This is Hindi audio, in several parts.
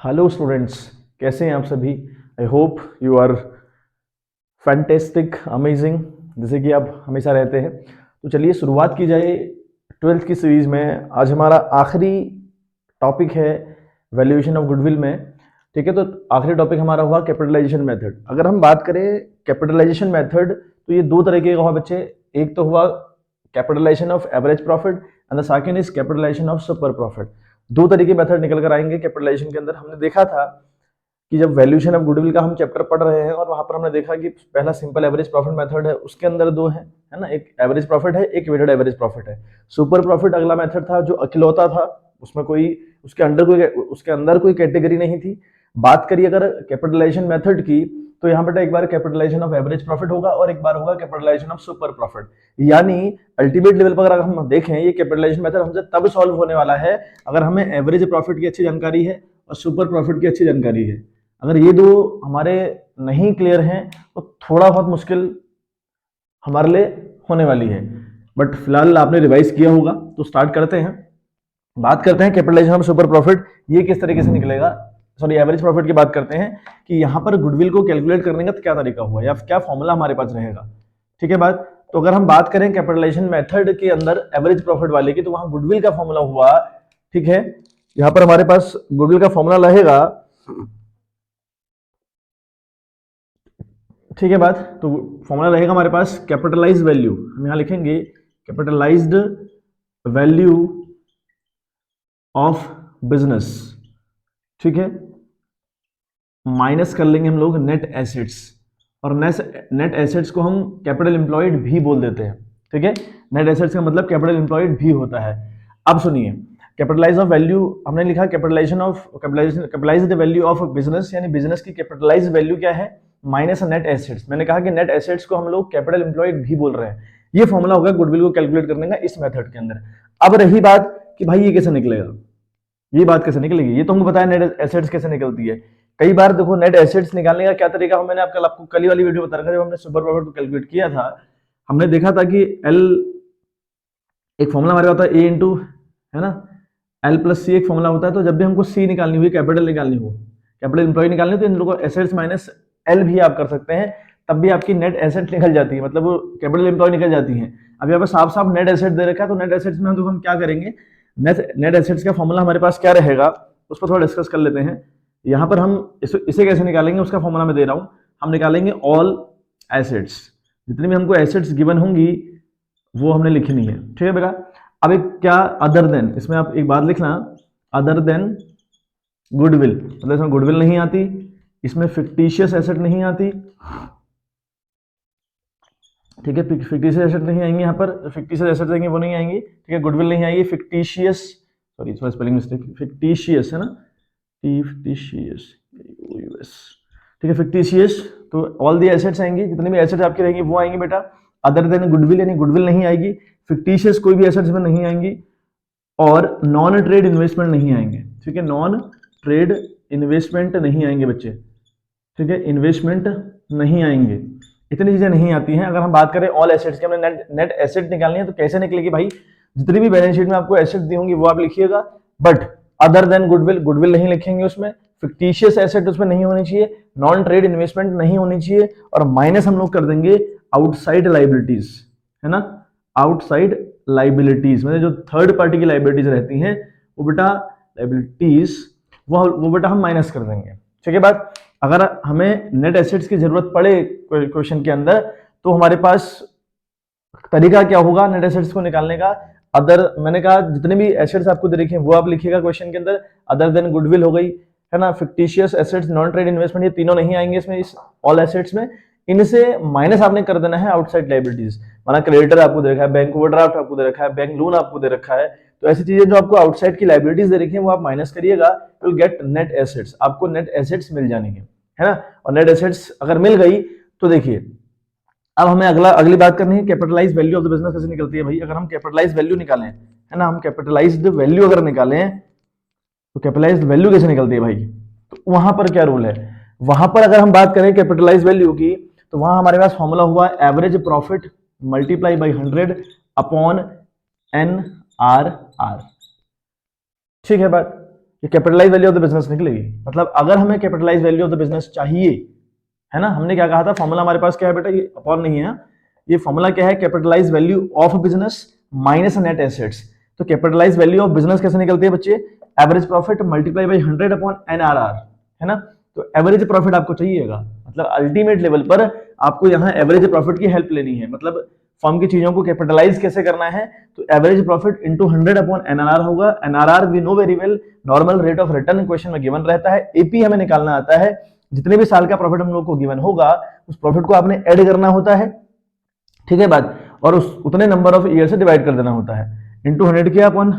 हेलो स्टूडेंट्स, कैसे हैं आप सभी। I hope you are fantastic, amazing, जैसे कि आप हमेशा रहते हैं। तो चलिए शुरुआत की जाए 12th की सीरीज में। आज हमारा आखिरी टॉपिक है वैल्यूएशन ऑफ गुडविल में। ठीक है, तो आखिरी टॉपिक हमारा हुआ कैपिटलाइजेशन मेथड। अगर हम बात करें कैपिटलाइजेशन मेथड तो ये दो तरीके का हुआ बच्चे। एक तो हुआ capitalization of average profit and the second is capitalization of super profit. दो तरीके मेथड निकल कर आएंगे कैपिटलाइजेशन के अंदर। हमने देखा था कि जब वैल्यूएशन ऑफ गुडविल का हम चैप्टर पढ़ रहे हैं और वहां पर हमने देखा कि पहला सिंपल एवरेज प्रॉफिट मेथड है, उसके अंदर दो है ना, एक एवरेज प्रॉफिट है, एक वेटेड एवरेज प्रॉफिट है। सुपर प्रॉफिट अगला मेथड था जो अकेलौता था, उसमें कोई उसके अंदर कोई कैटेगरी नहीं थी। बात करिए अगर कैपिटलाइजेशन मेथड की, तो यहाँ पर एक बार कैपिटलाइजेशन ऑफ एवरेज प्रॉफिट होगा और एक बार होगा कैपिटलाइजेशन ऑफ सुपर प्रॉफिट। यानी अल्टीमेट लेवल पर अगर हम देखें, ये कैपिटलाइजेशन मेथड हमसे तब सॉल्व होने वाला है अगर हमें एवरेज प्रॉफिट की अच्छी जानकारी है और सुपर प्रॉफिट की अच्छी जानकारी है। अगर ये दो हमारे नहीं क्लियर हैं तो थोड़ा बहुत मुश्किल हमारे लिए होने वाली है। बट फिलहाल आपने रिवाइज किया होगा, तो स्टार्ट करते हैं। बात करते हैं कैपिटलाइजेशन ऑफ सुपर प्रॉफिट, ये किस तरीके से निकलेगा। सॉरी, एवरेज प्रॉफिट की बात करते हैं कि यहाँ पर गुडविल को कैलकुलेट करने का क्या तरीका हुआ या क्या फॉर्मूला हमारे पास रहेगा। ठीक है बात। तो अगर हम बात करें कैपिटलाइजेशन मेथड के अंदर एवरेज प्रॉफिट वाले की, तो वहां गुडविल का फॉर्मूला हुआ। ठीक है, यहाँ पर हमारे पास गुडविल का फॉर्मूला रहेगा। ठीक है बात। तो फॉर्मूला रहेगा हमारे पास कैपिटलाइज्ड वैल्यू, हम यहां लिखेंगे कैपिटलाइज्ड वैल्यू ऑफ बिजनेस। ठीक है, माइनस कर लेंगे हम लोग नेट एसेट्स, और नेट एसेट्स को हम कैपिटल एम्प्लॉयड भी बोल देते हैं। ठीक है, नेट एसेट्स का मतलब कैपिटल एम्प्लॉयड भी होता है। अब सुनिए, कैपिटलाइज ऑफ वैल्यू हमने लिखा कैपिटलाइज्ड वैल्यू ऑफ बिजनेस, यानी बिजनेस की कैपिटलाइज्ड वैल्यू क्या है, माइनस नेट एसेट्स। मैंने कहा कि नेट एसेट्स को हम लोग कैपिटल एम्प्लॉयड भी बोल रहे हैं। ये फॉर्मूला होगा गुडविल को कैलकुलेट करने का इस मेथड के अंदर। अब रही बात कि भाई ये कैसे निकलेगा, ये बात कैसे निकलेगी, ये तो हमको बताया नेट एसेट्स कैसे निकलती है। कई बार देखो नेट एसेट्स निकालने का क्या तरीका हो, मैंने आपको कल वाली वीडियो बता रखा, जब हमने सुपर प्रॉफिट को कैलकुलेट किया था, हमने देखा था कि एल एक फॉर्मूला हमारे होता है ए इंटू, है ना, एल प्लस सी एक फॉर्मूला होता है। तो जब भी हमको सी निकालनी हुई, कैपिटल निकालनी हो, कैपिटल एम्प्लॉय निकालनी हो, तो इन लोगों को एसेट्स माइनस एल भी आप कर सकते हैं, तब भी आपकी नेट एसेट निकल जाती है, मतलब वो कैपिटल एम्प्लॉय निकल जाती है। अब यहाँ पर साफ साफ नेट एसेट दे रखा है, तो नेट एसेट्स में हम क्या करेंगे, नेट एसेट्स का फॉर्मूला हमारे पास क्या रहेगा उस पर थोड़ा डिस्कस कर लेते हैं। यहाँ पर हम इसे कैसे निकालेंगे उसका फॉर्मूला मैं दे रहा हूँ। हम निकालेंगे ऑल एसेट्स, जितनी भी हमको एसेट्स गिवन होंगी वो हमने लिखनी है। ठीक है बेटा। अब एक क्या अदर देन, इसमें आप एक बात लिखना, अदर देन गुडविल, मतलब इसमें गुडविल नहीं आती, इसमें फिक्टिशियस एसेट नहीं आती। ठीक है, फिक्टिशियस एसेट नहीं आएंगे, यहाँ पर फिक्टिशियस एसेट आएंगे वो नहीं आएंगी। ठीक है, गुडविल नहीं आएगी, फिक्टिशियस, सॉरी थोड़ा स्पेलिंग मिस्टेक, फिक्टिशियस है ना, फिक्टिशियस, ठीक है, फिक्टिशियस। तो ऑल दी एसेट्स आएंगी, जितनी भी एसेट्स आपकी रहेंगी वो आएंगी बेटा। अदर देन गुडविल, यानी गुडविल नहीं आएगी, फिक्टिशियस कोई भी एसेट्स में नहीं आएंगी, और नॉन ट्रेड इन्वेस्टमेंट नहीं आएंगे। ठीक है, नॉन ट्रेड इन्वेस्टमेंट नहीं आएंगे बच्चे। ठीक है, इन्वेस्टमेंट नहीं आएंगे, इतनी चीजें नहीं आती हैं। अगर हम बात करें ऑल एसेट्स की, हमने नेट एसेट निकालनी है, तो कैसे निकलेगी भाई, जितनी भी बैलेंस शीट में आपको एसेट दी होंगी वो आप लिखिएगा, but other than goodwill, goodwill नहीं लिखेंगे उसमें, फिक्टिशियस एसेट उसमें नहीं होनी चाहिए, नॉन ट्रेड इन्वेस्टमेंट नहीं होनी चाहिए, और माइनस हम लोग कर देंगे आउटसाइड लाइबिलिटीज, है ना, आउटसाइड लाइबिलिटीज, मतलब जो थर्ड पार्टी की लाइबिलिटीज रहती हैं वो बेटा लाइबिलिटीज, वो बेटा हम माइनस कर देंगे। ठीक है बात। अगर हमें नेट एसेट्स की जरूरत पड़े क्वेश्चन के अंदर, तो हमारे पास तरीका क्या होगा नेट एसेट्स को निकालने का, अदर, मैंने कहा जितने भी एसेट्स आपको दे रखे हैं वो आप लिखिएगा क्वेश्चन के अंदर। अदर देन गुडविल हो गई, है ना, fictitious assets, non trade investment, ये तीनों नहीं आएंगे इसमें, इस ऑल एसेट्स में। इनसे माइनस आपने कर देना है आउटसाइड लाइबिलिटीज, माना क्रेडिटर आपको दे रखा है, बैंक ओवरड्राफ्ट आपको दे रखा है, बैंक लोन आपको दे रखा है, तो ऐसी चीजें जो आपको आउटसाइड की लाइबिलिटीज दे रखी है वो आप माइनस करिएगा, तो गेट नेट एसेट्स, आपको नेट एसेट्स मिल जानी है ना। और नेट एसेट्स अगर मिल गई तो देखिए, अब हमें अगली बात करनी है capitalize value of the business कैसे निकलती है भाई। अगर हम कैपिटलाइज वैल्यू निकालें, है ना, हम कैपिटलाइज्ड वैल्यू अगर निकालें, तो कैपिटलाइज्ड वैल्यू कैसे निकलती है भाई, तो वहां पर क्या रूल है, वहां पर अगर हम बात करें कैपिटलाइज वैल्यू की, तो वहां हमारे पास फॉर्मूला हुआ average profit multiply by 100 upon NRR। ठीक है बात। ये capitalize value of the business निकलेगी। मतलब अगर हमें capitalize value of the business चाहिए, है ना, हमने क्या कहा था, फॉर्मूला हमारे पास क्या है बेटा, ये अपॉन नहीं है, ये फॉर्मूला क्या है, capitalize value of business minus net assets. तो कैपिटलाइज वैल्यू ऑफ बिजनेस कैसे निकलती है बच्चे, average profit multiply by 100 upon NRR, है ना। तो एवरेज प्रॉफिट आपको चाहिएगा, मतलब अल्टीमेट लेवल पर आपको यहाँ एवरेज प्रॉफिट की हेल्प लेनी है। मतलब फर्म की चीजों को कैपिटलाइज कैसे करना है, तो average profit into 100 upon NRR होगा। NRR we know very well, normal rate of return question में गिवन रहता है। एपी हमें निकालना आता है, जितने भी साल का प्रॉफिट हम लोग को गिवन होगा उस प्रॉफिट को आपने ऐड करना होता है, ठीक है बात, और उस उतने नंबर ऑफ ईयर से डिवाइड कर देना होता है। इनटू 100 किया अपन,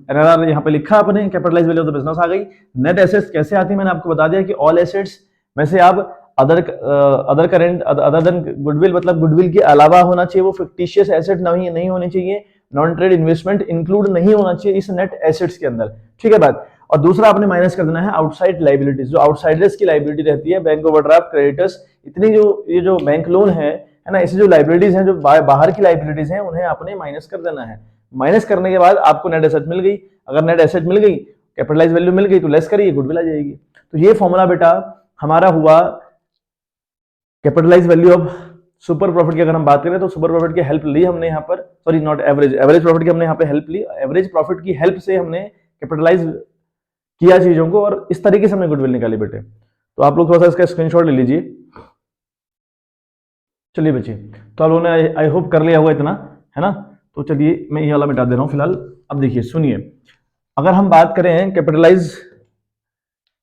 NRR यहाँ पे लिखा अपने, capitalize value of the business आ गई। नेट एसेट्स कैसे आती है, मैंने आपको बता दिया कि ऑल एसेट्स में से आप other current other than goodwill, मतलब गुडविल के अलावा होना चाहिए, वो फिक्टिशियस एसेट नहीं होनी चाहिए, नॉन ट्रेड इन्वेस्टमेंट इंक्लूड नहीं होना चाहिए इस नेट एसेट्स के अंदर, ठीक है बात। और दूसरा आपने माइनस कर देना है आउटसाइड लाइबिलिटीज, जो आउटसाइडर्स की लाइबिलिटी रहती है, बैंक ओवरड्राफ्ट, क्रेडिटर्स, इतनी जो ये जो बैंक लोन है ना, ऐसी जो लाइबिलिटीज हैं, जो बाहर की लाइबिलिटीज हैं, उन्हें आपने माइनस कर देना है। माइनस करने के बाद आपको नेट एसेट मिल गई। अगर नेट एसेट मिल गई, कैपिटलाइज वैल्यू मिल गई, तो लेस करिए, गुडविल आ जाएगी। तो ये फॉर्मूला बेटा हमारा हुआ capitalize value of super profit की। अगर हम बात करें तो सुपर प्रॉफिट की हेल्प ली हमने यहाँ पर, sorry not average, average profit की हमने यहाँ पे हेल्प ली। एवरेज प्रॉफिट की हेल्प से हमने कैपिटलाइज किया चीजों को, और इस तरीके से हमने गुडविल निकाली बेटे। तो आप लोग थोड़ा सा इसका स्क्रीनशॉट ले लीजिए। चलिए बच्चे, तो आप लोगों ने आई होप कर लिया होगा इतना, है ना। तो चलिए मैं ये वाला मिटा दे रहा हूँ फिलहाल। अब देखिए सुनिए, अगर हम बात करें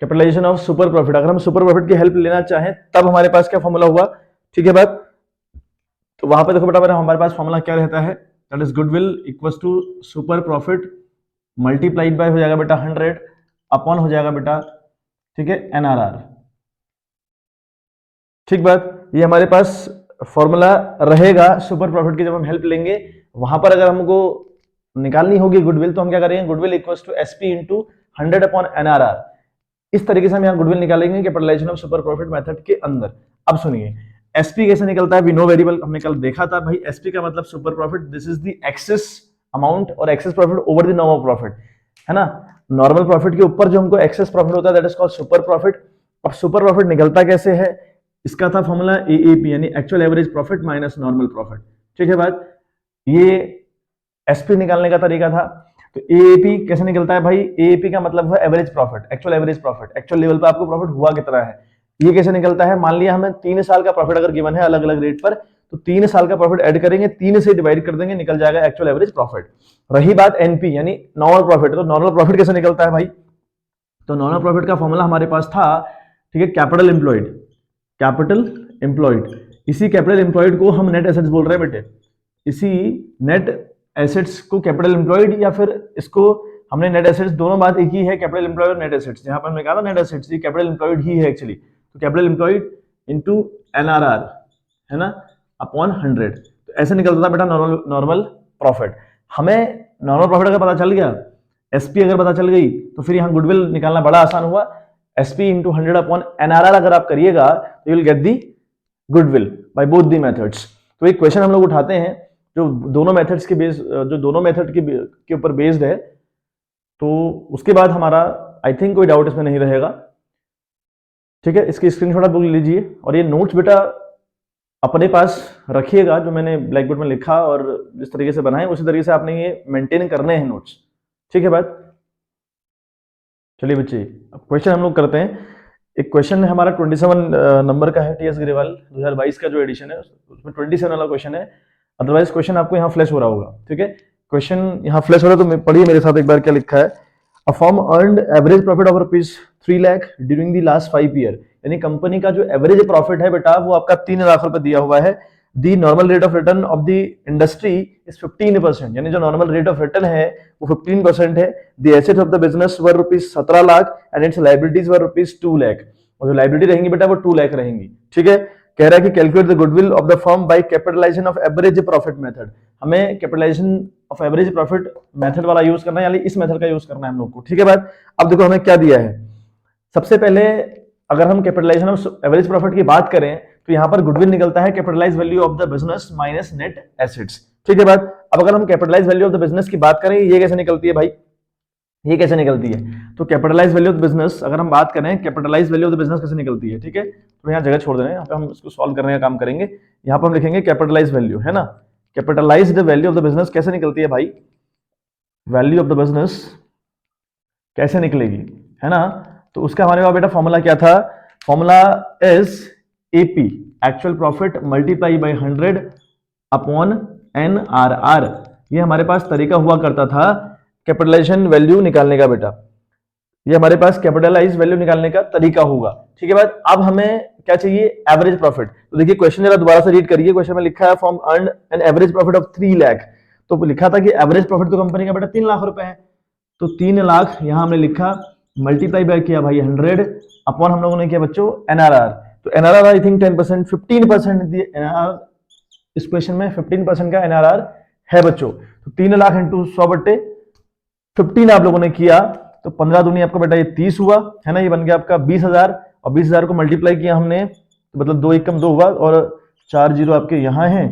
कैपिटलाइजेशन ऑफ सुपर प्रॉफिट, अगर हम सुपर प्रॉफिट की हेल्प लेना चाहें तब हमारे पास क्या फॉर्मूला हुआ, ठीक है बात। तो वहां पे देखो बेटा, हमारे पास फॉर्मूला क्या रहता है, that is goodwill equals to super profit multiplied by हो जाएगा बेटा 100 अपॉन हो जाएगा बेटा, ठीक है, NRR, ठीक बात। ये हमारे पास फॉर्मूला रहेगा सुपर प्रॉफिट की, जब हम हेल्प लेंगे वहां पर अगर हमको निकालनी होगी गुडविल, तो हम क्या करेंगे, goodwill equals to SP into 100 upon NRR। इस तरीके से हम यहाँ गुडविल निकालेंगे capitalization of super profit method के अंदर। अब सुनिए SP कैसे निकलता है, वी नो वेरी वेल, हमने कल देखा था भाई। SP का मतलब super profit, this is the excess amount और excess profit over the normal profit, है ना। नॉर्मल प्रॉफिट के ऊपर जो हमको एक्सेस प्रॉफिट होता है, that is called super profit. अब सुपर प्रॉफिट निकलता कैसे है, इसका था फॉर्मूला AAP, यानी actual average profit minus normal profit, ठीक है बात। ये SP निकालने का तरीका था। तो AAP कैसे निकलता है भाई, AAP का मतलब है average profit, actual average profit, actual level पे आपको प्रॉफिट हुआ कितना है। ये कैसे निकलता है, मान लिया हमें 3 साल का प्रॉफिट अगर गिवन है अलग अलग रेट पर, तो 3 साल का प्रॉफिट ऐड करेंगे, 3 से डिवाइड कर देंगे, निकल जाएगा एक्चुअल एवरेज प्रॉफिट। रही बात NP यानी नॉर्मल प्रॉफिट, तो नॉर्मल प्रॉफिट कैसे निकलता है भाई, तो नॉर्मल प्रॉफिट का फॉर्मूला हमारे पास था, ठीक है, कैपिटल एम्प्लॉयड। इसी कैपिटल एम्प्लॉयड को हम नेट एसेट्स बोल रहे हैं बेटे, इसी नेट एसेट्स को कैपिटल एम्प्लॉयड, या फिर इसको हमने नेट एसेट्स, दोनों बात एक ही है, कैपिटल एम्प्लॉयड और नेट एसेट्स। यहाँ पर हमने कहा था नेट एसेट्स, ये कैपिटल एम्प्लॉयड ही है एक्चुअली। तो कैपिटल एम्प्लॉयड इनटू NRR, है ना, अपॉन 100। तो ऐसे निकलता था बेटा नॉर्मल प्रॉफिट। हमें नॉर्मल प्रॉफिट अगर पता चल गया, SP अगर पता चल गई, तो फिर यहाँ गुडविल निकालना बड़ा आसान हुआ। SP इंटू 100 अपॉन NRR अगर आप करिएगा तो you will get the goodwill by both the methods. तो एक क्वेश्चन हम लोग उठाते हैं जो दोनों मेथड्स के बेस, जो दोनों मेथड के ऊपर बेस्ड है, तो उसके बाद हमारा आई थिंक कोई डाउट इसमें नहीं रहेगा, ठीक है। इसकी स्क्रीनशॉट आप लोग लीजिए, और ये नोट्स बेटा अपने पास रखिएगा, जो मैंने ब्लैक बोर्ड में लिखा और जिस तरीके से बनाए उसी तरीके से आपने ये मेंटेन करने हैं नोट्स, ठीक है बात। चलिए बच्चे, अब क्वेश्चन हम लोग करते हैं। एक क्वेश्चन है हमारा 27 नंबर का है, TS ग्रेवाल 2022 का जो एडिशन है उसमें 27 वाला क्वेश्चन है। अदरवाइज क्वेश्चन आपको यहाँ फ्लैश हो रहा होगा, ठीक है। क्वेश्चन यहाँ फ्लैश हो रहा है, तो पढ़िए मेरे साथ एक बार क्या लिखा है। A firm earned average profit of ₹3 lakh during the last 5 year, यानी कंपनी का जो एवरेज प्रॉफिट है बेटा वो आपका 3 लाख रुपए दिया हुआ है। The normal rate of return of the industry is 15%, यानी जो नॉर्मल रेट ऑफ रिटर्न है वो 15% है। The assets of the business were ₹17 lakh and its liabilities were ₹2 lakh, और जो लायबिलिटी रहेंगी बेटा वो 2 लाख रहेंगी, ठीक है। कह रहा है कि calculate the goodwill of the firm by capitalization of average profit method. हमें capitalization of average profit method वाला यूज करना है, यानी इस मेथड का यूज करना है हम लोग को, ठीक है बात। अब देखो हमें क्या दिया है। सबसे पहले अगर हम कैपिटलाइजेशन ऑफ एवरेज प्रॉफिट की बात करें तो यहां पर गुडविल निकलता है capitalize value of the business minus net assets, ठीक है बात। अब अगर हम capitalize value of the business की बात करें, ये कैसे निकलती है भाई, ये कैसे निकलती है? तो कैपिटलाइज वैल्यू ऑफ बिजनेस, अगर हम बात करें capitalize value of the business कैसे निकलती है, ठीक है, तो यहाँ जगह छोड़ देना, यहाँ पे हम इसको सॉल्व करने का काम करेंगे। यहाँ पर हम लिखेंगे कैपिटलाइज वैल्यू, है ना, capitalize the value of the business कैसे निकलती है भाई, वैल्यू ऑफ द बिजनेस कैसे निकलेगी, है ना। तो उसका हमारे पास बेटा फॉर्मूला क्या था, formula is AP, actual profit multiply by 100 upon NRR। ये हमारे पास तरीका हुआ करता था कैपिटलाइजेशन वैल्यू निकालने का बेटा, ये हमारे पास कैपिटलाइज वैल्यू निकालने का तरीका होगा, ठीक है बात। अब हमें क्या चाहिए, एवरेज प्रॉफिट। तो देखिए क्वेश्चन जरा दोबारा से रीड करिए, क्वेश्चन में लिखा है form earn an average profit of 3 lakh, तो लिखा था कि एवरेज प्रॉफिट तो कंपनी का बेटा 3 लाख रुपए है, तो 3 लाख यहां हमने लिखा, मल्टीप्लाई बाय किया भाई 100 अपॉन हम लोगों ने किया बच्चों NRR। तो NRR आई थिंक 10%, 15% NRR इस क्वेश्चन में 15% का NRR है बच्चों। तो 3 लाख इंटू 100/15 आप लोगों ने किया, तो 15 दूनी आपका बेटा ये 30 हुआ, है ना, ये बन गया आपका 20,000, और 20,000 को मल्टीप्लाई किया हमने, तो मतलब 2 एकम 2 हुआ, और 4 जीरो आपके यहाँ हैं,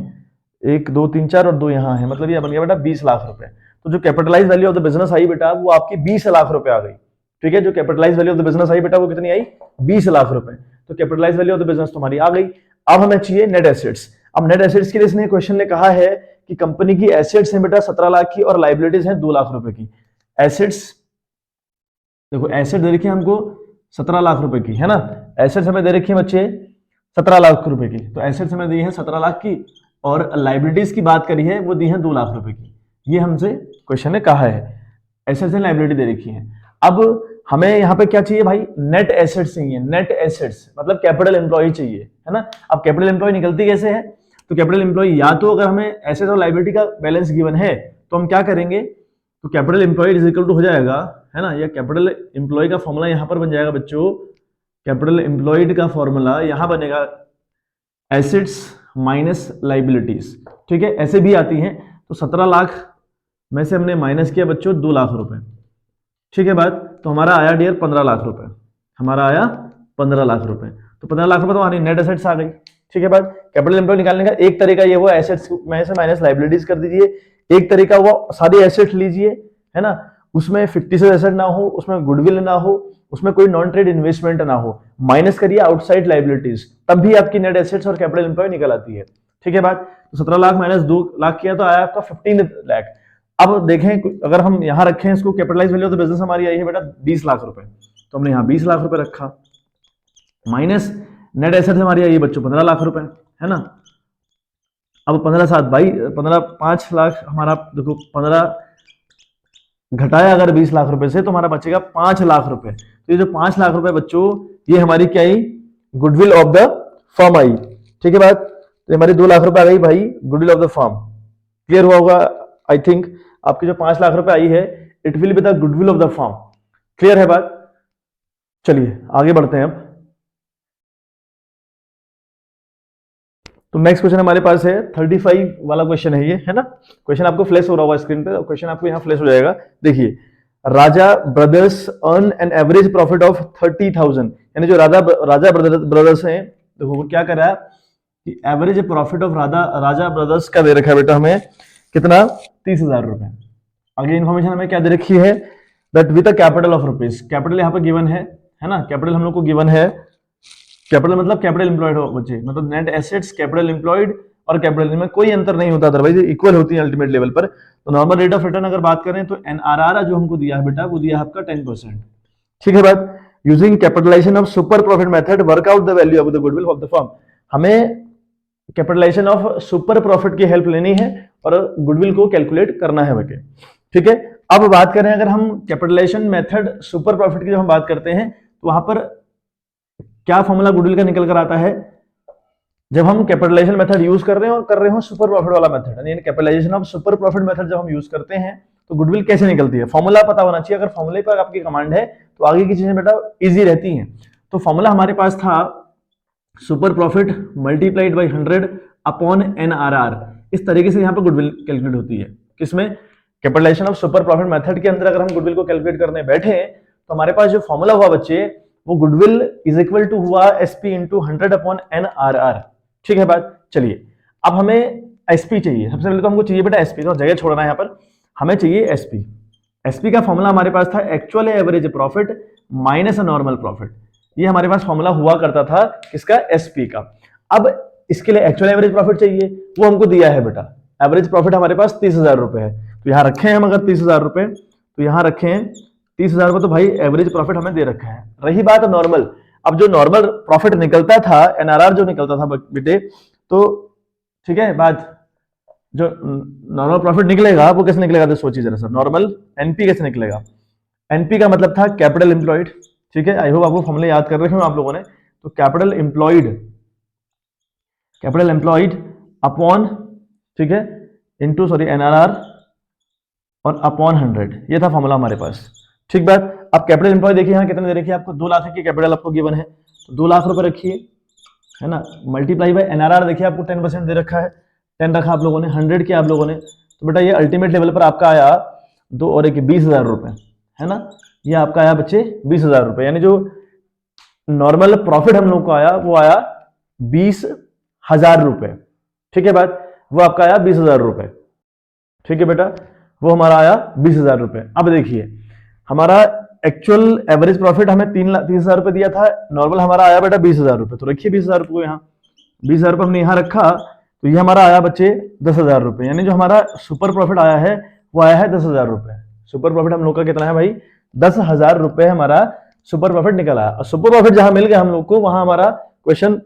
1 2 3 4 और 2 यहाँ है, मतलब ये बन गया बेटा 20 लाख रुपए। तो जो capitalize value of the business आई बेटा वो आपकी 20 लाख रुपए आ गई, ठीक है। जो capitalize value of the business आई बेटा वो कितनी आई, 20 लाख रुपए। तो capitalize value of the business तुम्हारी आ गई। अब हमें चाहिए नेट एसेट्स। अब नेट एसेट्स के लिए इसने क्वेश्चन ने कहा है कि कंपनी की एसेट्स हैं बेटा 17 लाख की और लाइबिलिटीज हैं 2 लाख रुपए की। एसेट्स देखो, एसेट दे रखी है हमको 17 लाख रुपए की, है ना, एसेट्स हमें दे रखी है बच्चे 17 लाख रुपए की, तो एसेट्स हमें दी है 17 लाख की, और लाइबिलिटीज की बात करी है वो दी है 2 लाख रुपए की। ये हमसे क्वेश्चन ने कहा है, एसेट्स एंड लाइबिलिटी दे रखी है। अब हमें यहाँ पे क्या चाहिए भाई, नेट एसेट्स चाहिए, नेट एसेट्स मतलब कैपिटल एम्प्लॉय चाहिए, है ना। अब कैपिटल एम्प्लॉय निकलती कैसे है, तो कैपिटल एम्प्लॉय या तो अगर हमें एसेट्स और लाइबिलिटी का बैलेंस गिवन है तो हम क्या करेंगे, तो capital employed is equal to हो जाएगा, है ना, या कैपिटल एम्प्लॉय का फॉर्मूला यहां पर बन जाएगा बच्चों, कैपिटल एम्प्लॉयड का फॉर्मूला यहां बनेगा एसेट्स माइनस लाइबिलिटीज, ठीक है, ऐसे भी आती हैं। तो 17 लाख में से हमने माइनस किया बच्चों 2 लाख रुपए, ठीक है बात, तो हमारा आया डियर 15 लाख रुपए, हमारा आया 15 लाख रुपए। तो 15 लाख रुपए तो हमारी नेट एसेट्स आ गई, ठीक है बात। कैपिटल एम्प्लॉय निकालने का एक तरीका ये हुआ एसेट्स में से माइनस लाइबिलिटीज कर दीजिए, एक तरीका हुआ सारी एसेट्स लीजिए, है ना, उसमें फिक्टिशियस एसेट ना हो, उसमें गुडविल ना हो, उसमें कोई नॉन ट्रेड इन्वेस्टमेंट ना हो, माइनस करिए आउटसाइड लाइबिलिटीज, तब भी आपकी नेट एसेट्स और कैपिटल एम्प्लॉय निकल आती है, ठीक है बात। तो 17 लाख माइनस 2 लाख किया तो आया आपका 15 लाख। अब देखें अगर हम यहां रखें इसको, capitalize value of the business हमारी आई है बेटा 20 लाख रुपए, तो हमने यहाँ 20 लाख रुपए रखा, माइनस नेट एसेट्स हमारी आई है बच्चों 15 लाख रुपए, है ना। अब 15 7 15 5 लाख हमारा, देखो 15 घटाया अगर 20 लाख रुपए से तो हमारा बचेगा 5 लाख रुपए। तो ये जो 5 लाख रुपए बच्चों ये हमारी क्या आई, goodwill of the firm I, ठीक है बात। तो हमारी 2 लाख रुपए आ गई भाई goodwill of the firm, clear हुआ होगा आई थिंक। आपकी जो 5 लाख रुपए आई है it will be the goodwill of the firm, clear है बात। चलिए आगे बढ़ते हैं अब। तो नेक्स्ट क्वेश्चन हमारे पास है 35 वाला क्वेश्चन है ये, है ना, क्वेश्चन आपको फ्लैश हो रहा होगा स्क्रीन पे, क्वेश्चन आपको यहाँ फ्लैश हो जाएगा। देखिए, Raja brothers earn an average profit of 30,000, यानी जो राजा ब्रदर्स हैं, देखो वो क्या कर रहा है कि average profit of Raja brothers का दे रखा है बेटा हमें कितना, 30,000 रुपए। आगे इन्फॉर्मेशन हमें क्या दे रखी है, that with a capital of rupees, capital यहाँ पर गिवन है ना, कैपिटल हम लोग को गिवन है, कैपिटल मतलब कैपिटल एम्प्लॉयड हो बच्चे, मतलब नेट एसेट्स कैपिटल एम्प्लॉयड और कैपिटल में कोई अंतर नहीं होता, अदरवाइज इक्वल होती है अल्टीमेट लेवल पर। तो नॉर्मल रेट ऑफ रिटर्न अगर बात करें तो NRR जो हमको दिया है बेटा वो दिया है आपका 10%, ठीक है बात। Using capitalization of super profit method work out the value of the goodwill of the firm, हमें कैपिटलाइजेशन ऑफ सुपर प्रॉफिट की हेल्प लेनी है और गुडविल को कैलकुलेट करना है बेटे, ठीक है। अब बात करें अगर हम कैपिटलाइजेशन मेथड सुपर प्रॉफिट की जब हम बात करते हैं तो वहां पर क्या फॉर्मूला गुडविल का निकल कर आता है, जब हम कैपिटलाइजेशन मेथड यूज कर रहे हो सुपर प्रॉफिट वाला मेथड, यानी capitalization of super profit method जब हम यूज करते हैं तो गुडविल कैसे निकलती है, फॉर्मूला पता होना चाहिए। अगर फॉर्मूले पर आपकी कमांड है तो आगे की चीजें बेटा इजी रहती हैं। तो फॉर्मूला हमारे पास था super profit multiplied by 100 upon NRR, इस तरीके से यहाँ पर गुडविल कैलकुलेट होती है। किसमें, capitalization of super profit method के अंदर अगर हम गुडविल को कैलकुलेट करने बैठे तो हमारे पास जो फॉर्मूला हुआ बच्चे वो गुडविल इज इक्वल टू हुआ SP इंटू 100 अपॉन NRR, ठीक है बात। चलिए अब हमें SP चाहिए, सबसे पहले तो हमको चाहिए बेटा SP, तो जगह छोड़ना है यहाँ पर, हमें चाहिए SP। एसपी का फॉर्मूला हमारे पास था actual average profit minus normal profit. ये हमारे पास फॉर्मूला हुआ करता था किसका, एसपी का। अब इसके लिए एक्चुअल एवरेज प्रॉफिट चाहिए, वो हमको दिया है बेटा। एवरेज प्रॉफिट हमारे पास 30,000 रुपए है, तो यहां रखे हैं हम अगर 30,000 रुपए, तो यहां रखे हैं 30,000 रुपए, तो भाई एवरेज प्रॉफिट हमें दे रखा है। रही बात नॉर्मल, अब जो नॉर्मल प्रॉफिट निकलता था, एनआरआर जो निकलता था बेटे, तो ठीक है, बात जो नॉर्मल प्रॉफिट निकलेगा वो कैसे निकलेगा, तो सोचिए जरा सर, नॉर्मल एनपी कैसे निकलेगा। एनपी का मतलब था कैपिटल एम्प्लॉयड, ठीक है, आई होप आपको फॉर्मूले याद कर रखे हो आप लोगों ने। तो कैपिटल एम्प्लॉयड अपॉन, ठीक है, इनटू सॉरी एनआरआर और अपॉन 100, ये था फॉर्मूला हमारे पास। ठीक बात। अब कैपिटल एम्प्लॉय देखिए यहाँ कितने दे रखी है आपको, 2 लाख की कैपिटल आपको गिवन है, तो 2 लाख रुपए रखिए, है ना, मल्टीप्लाई बाय एनआरआर देखिए आपको 10% दे रखा है, 10 रखा आप लोगों ने, 100 किया आप लोगों ने, तो बेटा ये अल्टीमेट लेवल पर आपका आया 2 और 1 20,000 रुपए, है ना। ये आपका आया बच्चे 20,000 रुपए, यानी जो नॉर्मल प्रॉफिट हम लोग को आया वो आया 20,000 रुपए। ठीक है बात, वो आपका आया 20,000 रुपए। ठीक है बेटा, वो हमारा आया 20,000 रुपए। अब देखिए हमारा एक्चुअल एवरेज प्रॉफिट हमें 30,000 रुपए दिया था, नॉर्मल हमारा आया बेटा 20,000 रुपए, तो रखिए 20,000 रुपए को यहाँ, 20,000 रुपए हमने यहाँ रखा, तो ये हमारा आया बच्चे 10,000 रुपए, यानी जो हमारा सुपर प्रॉफिट आया है वो आया है 10,000 रुपए। सुपर प्रॉफिट हम लोग का कितना है भाई, 10,000 रुपए हमारा सुपर प्रॉफिट निकल आया। और सुपर प्रॉफिट जहां मिल गया हम लोग को, वहां हमारा क्वेश्चन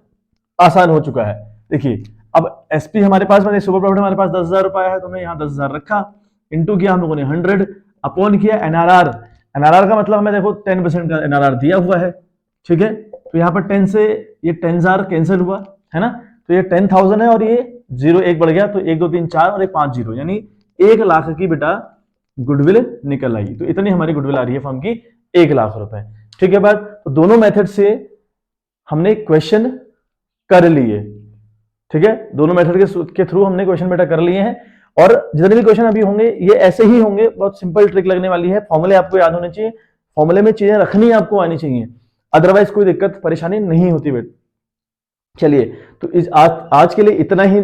आसान हो चुका है। देखिए अब एसपी हमारे पास, मैंने सुपर प्रॉफिट हमारे पास 10,000 रुपए आया है, तो हमने यहाँ 10,000 रखा, इंटू किया हम लोगों ने 100, अपॉन किया एनआरआर। एनआरआर का मतलब हमें देखो 10% का एनआरआर दिया हुआ है, ठीक है, तो यहाँ पर 10 से ये 10,000 कैंसिल हुआ, है ना, तो ये 10,000 है और ये 0 1 बढ़ गया, तो 1 2 3 4 और 5 0, यानी 1 लाख की बेटा गुडविल निकल आई। तो इतनी हमारी गुडविल आ रही है फर्म की, 1 लाख रुपए। ठीक है बात, तो दोनों मेथड से हमने क्वेश्चन कर लिए। ठीक है, दोनों मेथड के थ्रू हमने क्वेश्चन बेटा कर लिए हैं, और जितने भी क्वेश्चन अभी होंगे ये ऐसे ही होंगे, बहुत सिंपल ट्रिक लगने वाली है। फॉर्मूले आपको याद होने चाहिए, फॉर्मूले में चीजें रखनी आपको आनी चाहिए, अदरवाइज कोई दिक्कत परेशानी नहीं होती बेटा। चलिए, तो आज के लिए इतना ही,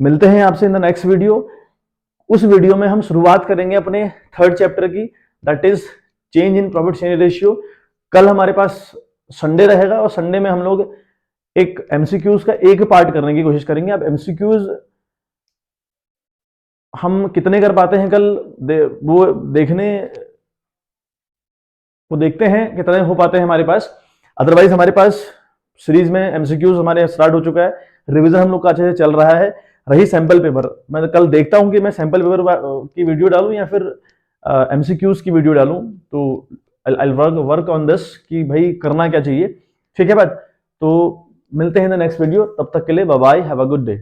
मिलते हैं आपसे इन द नेक्स्ट वीडियो। उस वीडियो में हम शुरुआत करेंगे अपने 3rd चैप्टर की, that is change in profit sharing ratio. कल हमारे पास संडे रहेगा, और संडे में हम लोग एक एमसीक्यूज का एक पार्ट करने की कोशिश करेंगे। अब एमसीक्यूज हम कितने कर पाते हैं कल, वो देखते हैं कितने हो पाते हैं हमारे पास। अदरवाइज हमारे पास सीरीज में एमसीक्यूज हमारे स्टार्ट हो चुका है, रिवीजन हम लोग का अच्छे से चल रहा है। रही सैंपल पेपर, मैं कल देखता हूं कि मैं सैंपल पेपर की वीडियो डालूं या फिर एमसीक्यूज की वीडियो डालूं, तो आई वर्क ऑन दिस कि भाई करना क्या चाहिए। ठीक है बात, तो मिलते हैं इन द नेक्स्ट वीडियो, तब तक के लिए bye bye, have a good day.